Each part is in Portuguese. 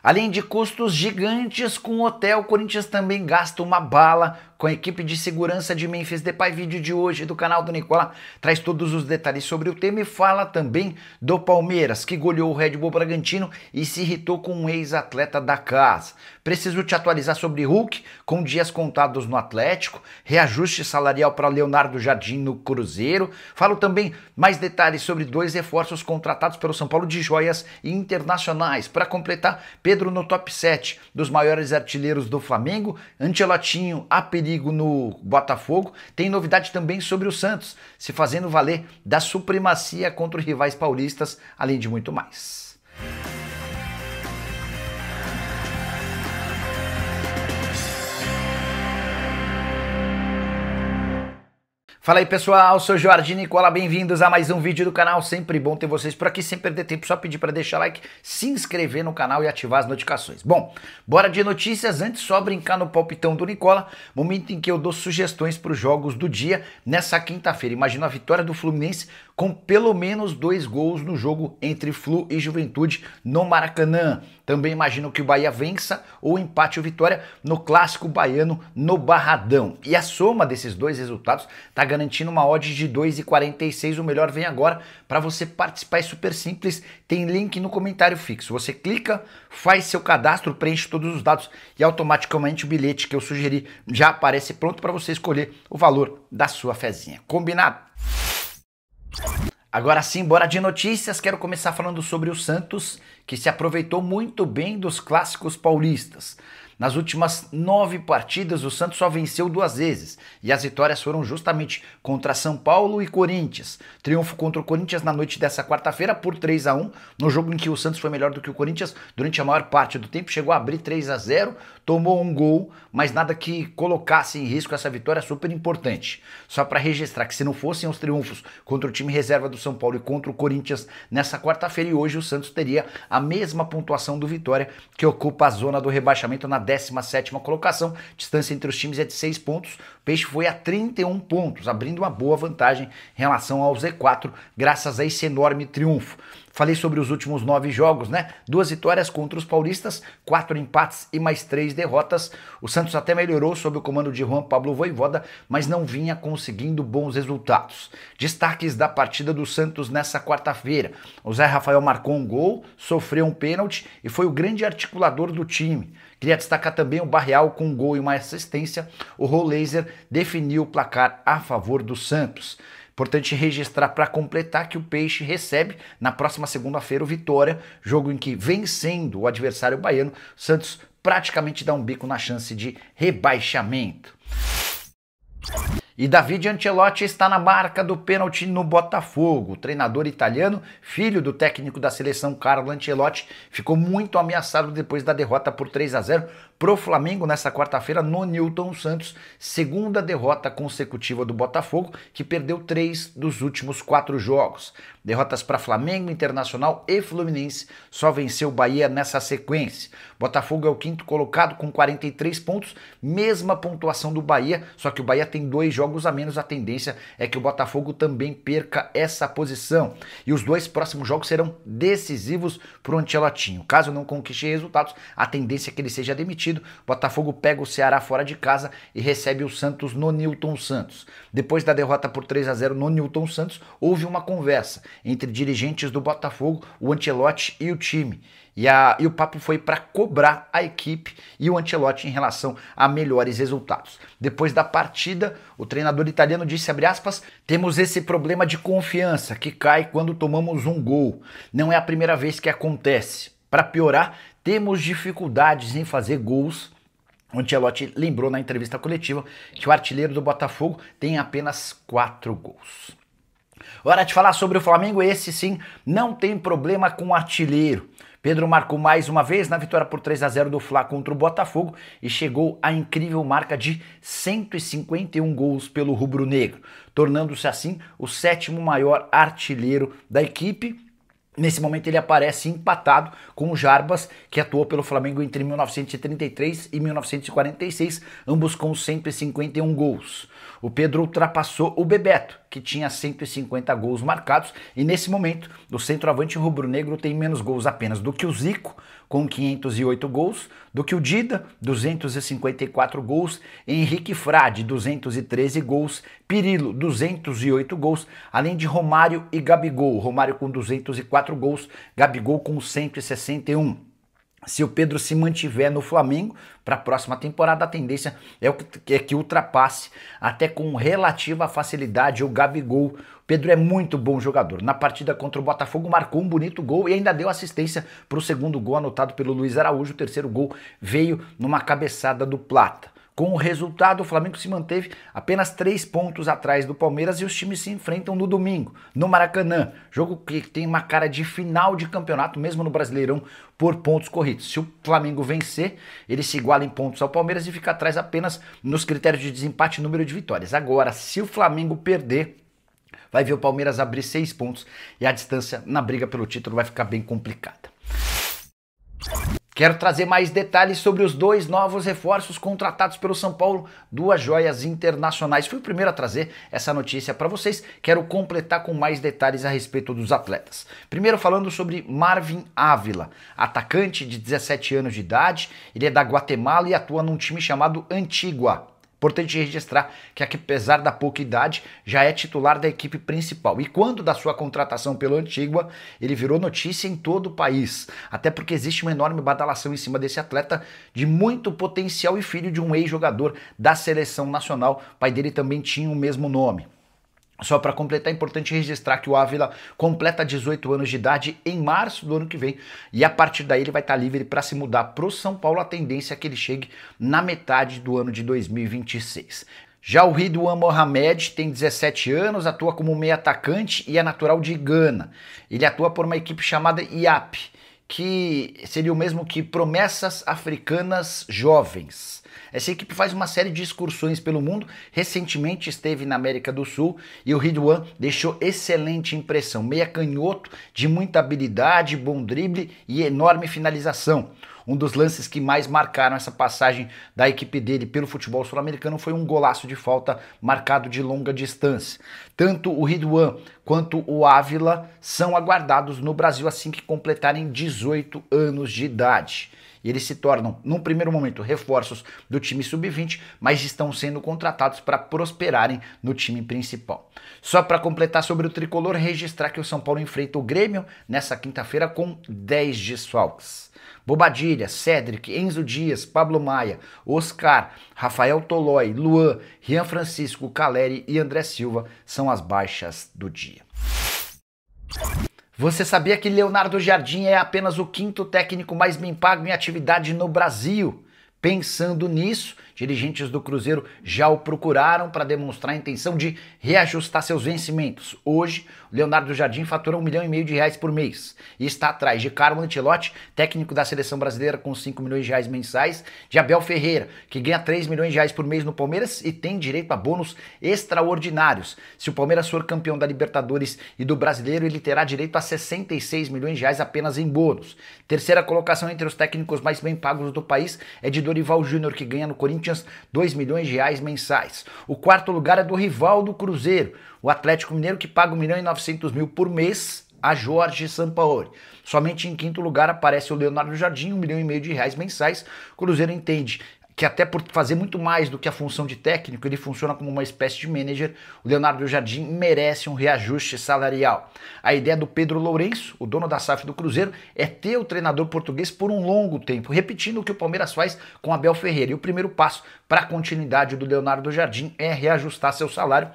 Além de custos gigantes com o hotel, o Corinthians também gasta uma bala com a equipe de segurança de Memphis Depay. Vídeo de hoje do canal do Nicola traz todos os detalhes sobre o tema e fala também do Palmeiras, que goleou o Red Bull Bragantino e se irritou com um ex-atleta da casa. Preciso te atualizar sobre Hulk, com dias contados no Atlético, reajuste salarial para Leonardo Jardim no Cruzeiro. Falo também mais detalhes sobre 2 reforços contratados pelo São Paulo de joias e internacionais. Para completar, Pedro no top 7 dos maiores artilheiros do Flamengo, Ancelotinho a perigo no Botafogo. Tem novidade também sobre o Santos, se fazendo valer da supremacia contra os rivais paulistas, além de muito mais. Fala aí pessoal, sou Jorge Nicola, bem-vindos a mais um vídeo do canal, sempre bom ter vocês por aqui, sem perder tempo, só pedir para deixar like, se inscrever no canal e ativar as notificações. Bom, bora de notícias, antes só brincar no palpitão do Nicola, momento em que eu dou sugestões para os jogos do dia nessa quinta-feira. Imagina a vitória do Fluminense com pelo menos 2 gols no jogo entre Flu e Juventude no Maracanã. Também imagino que o Bahia vença ou empate ou vitória no Clássico Baiano no Barradão. E a soma desses 2 resultados está garantindo uma odd de 2,46. O melhor vem agora. Para você participar é super simples, tem link no comentário fixo. Você clica, faz seu cadastro, preenche todos os dados e automaticamente o bilhete que eu sugeri já aparece pronto para você escolher o valor da sua fezinha. Combinado? Agora sim, bora de notícias. Quero começar falando sobre o Santos, que se aproveitou muito bem dos clássicos paulistas. Nas últimas 9 partidas, o Santos só venceu 2 vezes, e as vitórias foram justamente contra São Paulo e Corinthians. Triunfo contra o Corinthians na noite dessa quarta-feira por 3-1, no jogo em que o Santos foi melhor do que o Corinthians durante a maior parte do tempo, chegou a abrir 3-0, tomou um gol, mas nada que colocasse em risco essa vitória super importante. Só para registrar que se não fossem os triunfos contra o time reserva do São Paulo e contra o Corinthians nessa quarta-feira, e hoje o Santos teria a mesma pontuação do Vitória, que ocupa a zona do rebaixamento na 17ª colocação, distância entre os times é de 6 pontos, o Peixe foi a 31 pontos, abrindo uma boa vantagem em relação ao Z4, graças a esse enorme triunfo. Falei sobre os últimos 9 jogos, né? 2 vitórias contra os paulistas, 4 empates e mais 3 derrotas. O Santos até melhorou sob o comando de Juan Pablo Vojvoda, mas não vinha conseguindo bons resultados. Destaques da partida do Santos nessa quarta-feira. O Zé Rafael marcou um gol, sofreu um pênalti e foi o grande articulador do time. Queria destacar também o Barreal com um gol e uma assistência. O Rollaser definiu o placar a favor do Santos. Importante registrar para completar que o Peixe recebe na próxima segunda-feira o Vitória, jogo em que, vencendo o adversário baiano, o Santos praticamente dá um bico na chance de rebaixamento. E David Ancelotti está na marca do pênalti no Botafogo. O treinador italiano, filho do técnico da seleção Carlo Ancelotti, ficou muito ameaçado depois da derrota por 3-0 pro Flamengo nessa quarta-feira no Newton Santos, segunda derrota consecutiva do Botafogo, que perdeu 3 dos últimos 4 jogos. Derrotas para Flamengo, Internacional e Fluminense, só venceu o Bahia nessa sequência. Botafogo é o 5º colocado com 43 pontos, mesma pontuação do Bahia, só que o Bahia tem 2 jogos a menos, a tendência é que o Botafogo também perca essa posição. E os 2 próximos jogos serão decisivos para o Ancelotinho. Caso não conquiste resultados, a tendência é que ele seja demitido. Botafogo pega o Ceará fora de casa e recebe o Santos no Newton Santos. Depois da derrota por 3-0 no Newton Santos, houve uma conversa entre dirigentes do Botafogo, o Ancelotti e o time. E o papo foi para cobrar a equipe e o Ancelotti em relação a melhores resultados. Depois da partida, o treinador italiano disse, abre aspas, temos esse problema de confiança que cai quando tomamos um gol. Não é a primeira vez que acontece. Para piorar, temos dificuldades em fazer gols. O Ancelotti lembrou na entrevista coletiva que o artilheiro do Botafogo tem apenas 4 gols. Hora de falar sobre o Flamengo, esse sim não tem problema com o artilheiro. Pedro marcou mais uma vez na vitória por 3-0 do Fla contra o Botafogo e chegou à incrível marca de 151 gols pelo rubro-negro, tornando-se assim o 7º maior artilheiro da equipe. Nesse momento ele aparece empatado com o Jarbas, que atuou pelo Flamengo entre 1933 e 1946, ambos com 151 gols. O Pedro ultrapassou o Bebeto, que tinha 150 gols marcados, e nesse momento o centroavante rubro-negro tem menos gols apenas do que o Zico, com 508 gols, do que o Dida, 254 gols, Henrique Frade, 213 gols, Pirilo, 208 gols, além de Romário e Gabigol, Romário com 204 gols, Gabigol com 161. Se o Pedro se mantiver no Flamengo para a próxima temporada, a tendência é que ultrapasse até com relativa facilidade o Gabigol. O Pedro é muito bom jogador. Na partida contra o Botafogo marcou um bonito gol e ainda deu assistência para o segundo gol anotado pelo Luiz Araújo. O terceiro gol veio numa cabeçada do Plata. Com o resultado, o Flamengo se manteve apenas 3 pontos atrás do Palmeiras e os times se enfrentam no domingo, no Maracanã. Jogo que tem uma cara de final de campeonato, mesmo no Brasileirão, por pontos corridos. Se o Flamengo vencer, ele se iguala em pontos ao Palmeiras e fica atrás apenas nos critérios de desempate e número de vitórias. Agora, se o Flamengo perder, vai ver o Palmeiras abrir 6 pontos e a distância na briga pelo título vai ficar bem complicada. Quero trazer mais detalhes sobre os 2 novos reforços contratados pelo São Paulo, 2 joias internacionais. Fui o primeiro a trazer essa notícia para vocês, quero completar com mais detalhes a respeito dos atletas. Primeiro falando sobre Marvin Ávila, atacante de 17 anos de idade, ele é da Guatemala e atua num time chamado Antigua. Importante registrar que, apesar da pouca idade, já é titular da equipe principal. E quando da sua contratação pelo Antigua, ele virou notícia em todo o país. Até porque existe uma enorme badalação em cima desse atleta de muito potencial e filho de um ex-jogador da seleção nacional. O pai dele também tinha o mesmo nome. Só para completar, é importante registrar que o Ávila completa 18 anos de idade em março do ano que vem e a partir daí ele vai estar livre para se mudar para o São Paulo. A tendência é que ele chegue na metade do ano de 2026. Já o Ridwan Mohamed tem 17 anos, atua como meio atacante e é natural de Gana. Ele atua por uma equipe chamada IAP, que seria o mesmo que Promessas Africanas Jovens. Essa equipe faz uma série de excursões pelo mundo, recentemente esteve na América do Sul e o Ridwan deixou excelente impressão. Meia canhoto, de muita habilidade, bom drible e enorme finalização. Um dos lances que mais marcaram essa passagem da equipe dele pelo futebol sul-americano foi um golaço de falta marcado de longa distância. Tanto o Ridwan quanto o Ávila são aguardados no Brasil assim que completarem 18 anos de idade. E eles se tornam, num primeiro momento, reforços do time sub-20, mas estão sendo contratados para prosperarem no time principal. Só para completar sobre o tricolor, registrar que o São Paulo enfrenta o Grêmio nessa quinta-feira com 10 desfalques. Bobadilha, Cédric, Enzo Dias, Pablo Maia, Oscar, Rafael Tolói, Luan, Rian Francisco, Caleri e André Silva são as baixas do dia. Você sabia que Leonardo Jardim é apenas o 5º técnico mais bem pago em atividade no Brasil? Pensando nisso, dirigentes do Cruzeiro já o procuraram para demonstrar a intenção de reajustar seus vencimentos. Hoje, o Leonardo Jardim fatura R$1,5 milhão por mês e está atrás de Carlo Ancelotti, técnico da seleção brasileira com R$5 milhões mensais, de Abel Ferreira, que ganha R$3 milhões por mês no Palmeiras e tem direito a bônus extraordinários. Se o Palmeiras for campeão da Libertadores e do Brasileiro, ele terá direito a R$66 milhões apenas em bônus. Terceira colocação entre os técnicos mais bem pagos do país é de Dorival Júnior, que ganha no Corinthians R$2 milhões mensais. O 4º lugar é do rival do Cruzeiro, o Atlético Mineiro, que paga R$1.900.000 por mês a Jorge Sampaoli. Somente em 5º lugar aparece o Leonardo Jardim, R$1,5 milhão mensais. O Cruzeiro entende que até por fazer muito mais do que a função de técnico, ele funciona como uma espécie de manager. O Leonardo Jardim merece um reajuste salarial. A ideia do Pedro Lourenço, o dono da SAF do Cruzeiro, é ter o treinador português por um longo tempo, repetindo o que o Palmeiras faz com Abel Ferreira. E o primeiro passo para a continuidade do Leonardo Jardim é reajustar seu salário.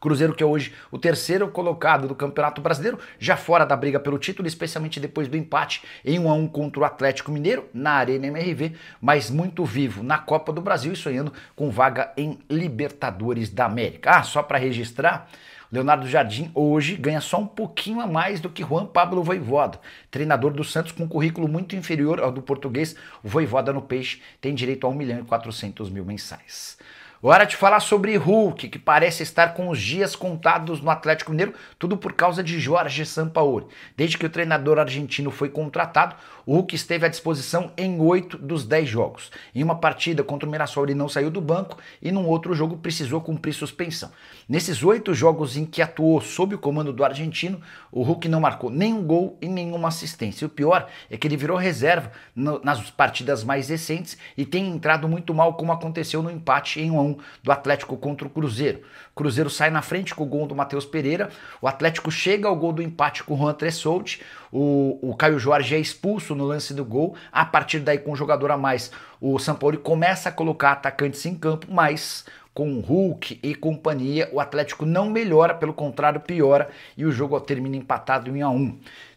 Cruzeiro, que é hoje o 3º colocado do Campeonato Brasileiro, já fora da briga pelo título, especialmente depois do empate em 1-1 contra o Atlético Mineiro, na Arena MRV, mas muito vivo na Copa do Brasil e sonhando com vaga em Libertadores da América. Só para registrar, Leonardo Jardim hoje ganha só um pouquinho a mais do que Juan Pablo Vojvoda, treinador do Santos com um currículo muito inferior ao do português. O Vojvoda no Peixe tem direito a R$1,4 milhão mensais. Hora de falar sobre Hulk, que parece estar com os dias contados no Atlético Mineiro, tudo por causa de Jorge Sampaoli. Desde que o treinador argentino foi contratado, o Hulk esteve à disposição em 8 dos 10 jogos. Em uma partida contra o Mirassol ele não saiu do banco e num outro jogo precisou cumprir suspensão. Nesses 8 jogos em que atuou sob o comando do argentino, o Hulk não marcou nenhum gol e nenhuma assistência. E o pior é que ele virou reserva nas partidas mais recentes e tem entrado muito mal, como aconteceu no empate em 1-1 do Atlético contra o Cruzeiro. O Cruzeiro sai na frente com o gol do Matheus Pereira, o Atlético chega ao gol do empate com o Juan Tressolti, o Caio Jorge é expulso no lance do gol. A partir daí, com um jogador a mais, o Sampaoli começa a colocar atacantes em campo, mas com o Hulk e companhia, o Atlético não melhora, pelo contrário, piora, e o jogo termina empatado em 1-1.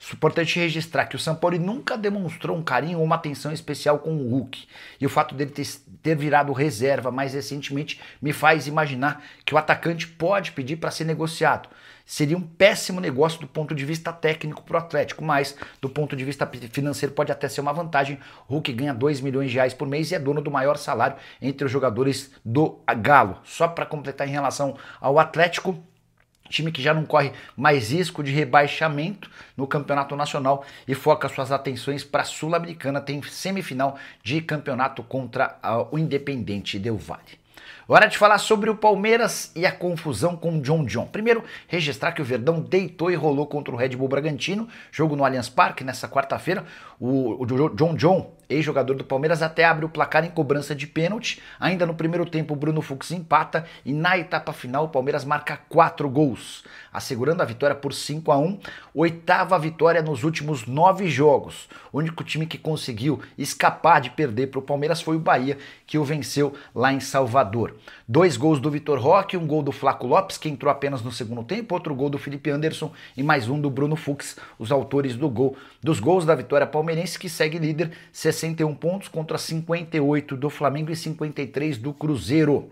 É importante registrar que o Sampaoli nunca demonstrou um carinho ou uma atenção especial com o Hulk, e o fato dele ter virado reserva mais recentemente me faz imaginar que o atacante pode pedir para ser negociado. Seria um péssimo negócio do ponto de vista técnico para o Atlético, mas do ponto de vista financeiro pode até ser uma vantagem. O Hulk ganha 2 milhões de reais por mês e é dono do maior salário entre os jogadores do Galo. Só para completar em relação ao Atlético, time que já não corre mais risco de rebaixamento no Campeonato Nacional e foca suas atenções para a Sul-Americana, tem semifinal de campeonato contra o Independiente Del Valle. Hora de falar sobre o Palmeiras e a confusão com o John. Primeiro, registrar que o Verdão deitou e rolou contra o Red Bull Bragantino, jogo no Allianz Parque nessa quarta-feira. O John, ex-jogador do Palmeiras, até abre o placar em cobrança de pênalti. Ainda no primeiro tempo, o Bruno Fux empata e na etapa final o Palmeiras marca 4 gols, assegurando a vitória por 5-1, 8ª vitória nos últimos 9 jogos. O único time que conseguiu escapar de perder para o Palmeiras foi o Bahia, que o venceu lá em Salvador. 2 gols do Vitor Roque, um gol do Flaco Lopes, que entrou apenas no segundo tempo, outro gol do Felipe Anderson e mais um do Bruno Fux, os autores dos gols da vitória palmeirense, que segue líder, 61 pontos contra 58 do Flamengo e 53 do Cruzeiro.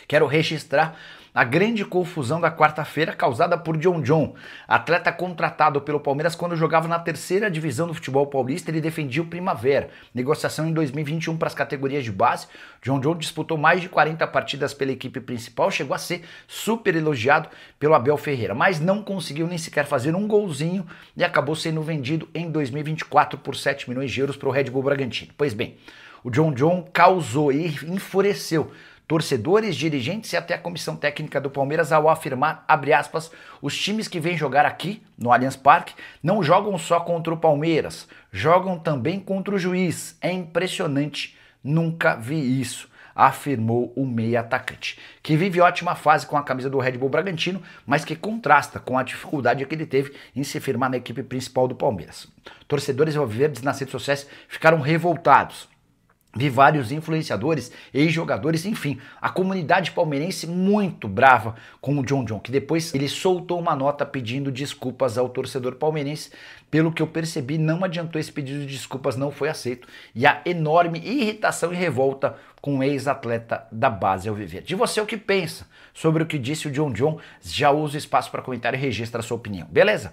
Quero registrar a grande confusão da quarta-feira causada por John, atleta contratado pelo Palmeiras quando jogava na 3ª divisão do futebol paulista. Ele defendia o Primavera, negociação em 2021 para as categorias de base. John disputou mais de 40 partidas pela equipe principal, chegou a ser super elogiado pelo Abel Ferreira, mas não conseguiu nem sequer fazer um golzinho e acabou sendo vendido em 2024 por 7 milhões de euros para o Red Bull Bragantino. Pois bem, o John causou e enfureceu torcedores, dirigentes e até a comissão técnica do Palmeiras ao afirmar, abre aspas, os times que vêm jogar aqui no Allianz Parque não jogam só contra o Palmeiras, jogam também contra o juiz. É impressionante, nunca vi isso, afirmou o meia atacante, que vive ótima fase com a camisa do Red Bull Bragantino, mas que contrasta com a dificuldade que ele teve em se firmar na equipe principal do Palmeiras. Torcedores alviverdes nas redes sociais ficaram revoltados. Vi vários influenciadores, ex-jogadores, enfim, a comunidade palmeirense muito brava com o John, que depois ele soltou uma nota pedindo desculpas ao torcedor palmeirense. Pelo que eu percebi, não adiantou, esse pedido de desculpas não foi aceito e há enorme irritação e revolta com o ex-atleta da base alviverde. E você, o que pensa sobre o que disse o John? Já usa o espaço para comentário e registra a sua opinião, beleza?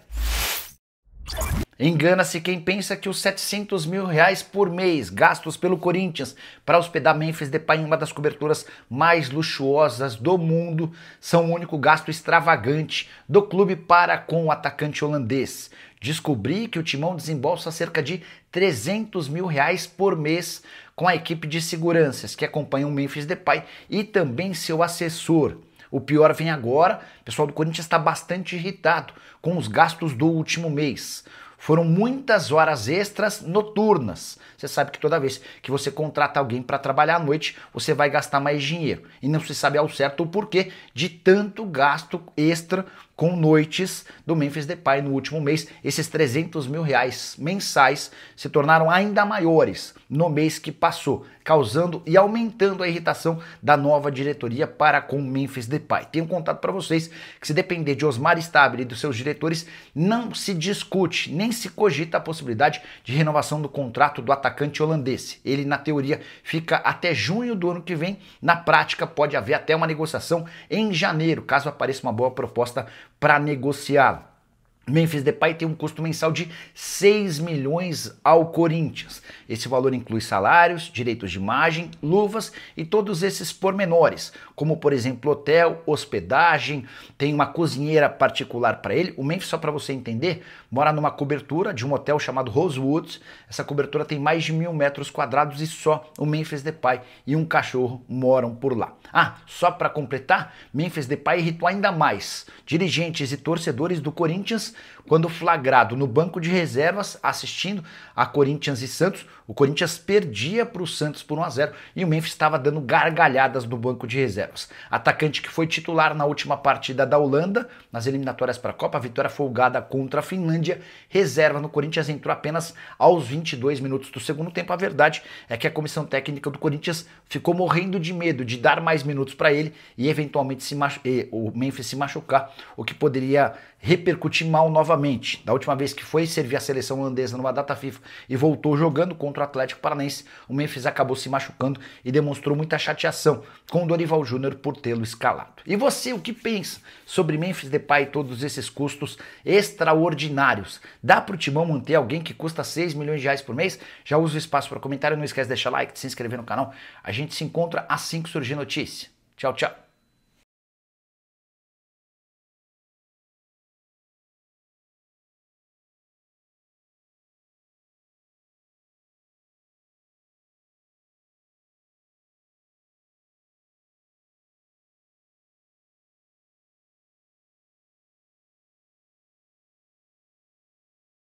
Engana-se quem pensa que os 700 mil reais por mês gastos pelo Corinthians para hospedar Memphis Depay em uma das coberturas mais luxuosas do mundo são o único gasto extravagante do clube para com o atacante holandês. Descobri que o Timão desembolsa cerca de 300 mil reais por mês com a equipe de seguranças que acompanha o Memphis Depay e também seu assessor. O pior vem agora, o pessoal do Corinthians está bastante irritado com os gastos do último mês. Foram muitas horas extras noturnas. Você sabe que toda vez que você contrata alguém para trabalhar à noite, você vai gastar mais dinheiro. E não se sabe ao certo o porquê de tanto gasto extra com noites do Memphis Depay no último mês. Esses 300 mil reais mensais se tornaram ainda maiores no mês que passou, causando e aumentando a irritação da nova diretoria para com o Memphis Depay. Tenho contado para vocês que, se depender de Osmar Stabile e dos seus diretores, não se discute, nem se cogita a possibilidade de renovação do contrato do atacante holandês. Ele, na teoria, fica até junho do ano que vem. Na prática, pode haver até uma negociação em janeiro, caso apareça uma boa proposta para negociá-lo. Memphis Depay tem um custo mensal de 6 milhões ao Corinthians. Esse valor inclui salários, direitos de imagem, luvas e todos esses pormenores, como por exemplo hotel, hospedagem, tem uma cozinheira particular para ele. O Memphis, só para você entender, mora numa cobertura de um hotel chamado Rosewood. Essa cobertura tem mais de 1.000 metros quadrados e só o Memphis Depay e um cachorro moram por lá. Ah, só para completar, Memphis Depay irritou ainda mais dirigentes e torcedores do Corinthians quando flagrado no banco de reservas assistindo a Corinthians e Santos. O Corinthians perdia para o Santos por 1-0 e o Memphis estava dando gargalhadas no banco de reservas. Atacante que foi titular na última partida da Holanda, nas eliminatórias para a Copa, a vitória folgada contra a Finlândia, reserva no Corinthians, entrou apenas aos 22 minutos do segundo tempo. A verdade é que a comissão técnica do Corinthians ficou morrendo de medo de dar mais minutos para ele e eventualmente o Memphis se machucar, o que poderia repercutir mal novamente. Da última vez que foi servir a seleção holandesa numa data FIFA e voltou jogando contra o Atlético Paranaense, o Memphis acabou se machucando e demonstrou muita chateação com o Dorival Júnior por tê-lo escalado. E você, o que pensa sobre Memphis Depay e todos esses custos extraordinários? Dá para o Timão manter alguém que custa 6 milhões de reais por mês? Já usa o espaço para comentário, não esquece de deixar like, de se inscrever no canal. A gente se encontra assim que surgir notícia. Tchau, tchau.